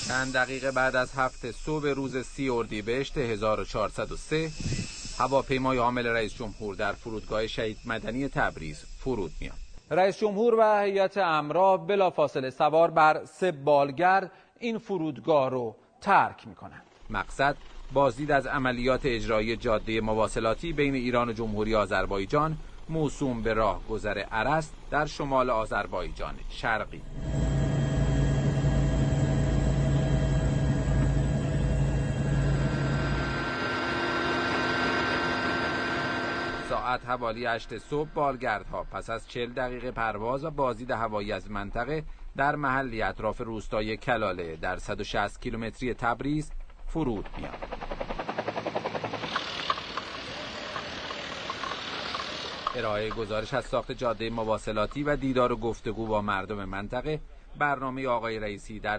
چند دقیقه بعد از 7 صبح روز 30 اردیبهشت 1403 هواپیمای حامل رئیس جمهور در فرودگاه شهید مدنی تبریز فرود میاد. رئیس جمهور و هیئت امرا بلافاصله سوار بر 3 بالگرد این فرودگاه رو ترک میکنند. مقصد بازدید از عملیات اجرایی جاده مواصلاتی بین ایران و جمهوری آذربایجان موسوم به راهگذر ارست در شمال آذربایجان شرقی. ساعت حوالی 8 صبح بالگردها پس از 40 دقیقه پرواز و بازدید هوایی از منطقه در محلی اطراف روستای کلاله در 160 کیلومتری تبریز فرود میاد. ارائه گزارش از ساخت جاده مواصلاتی و دیدار و گفتگو با مردم منطقه برنامه آقای رئیسی در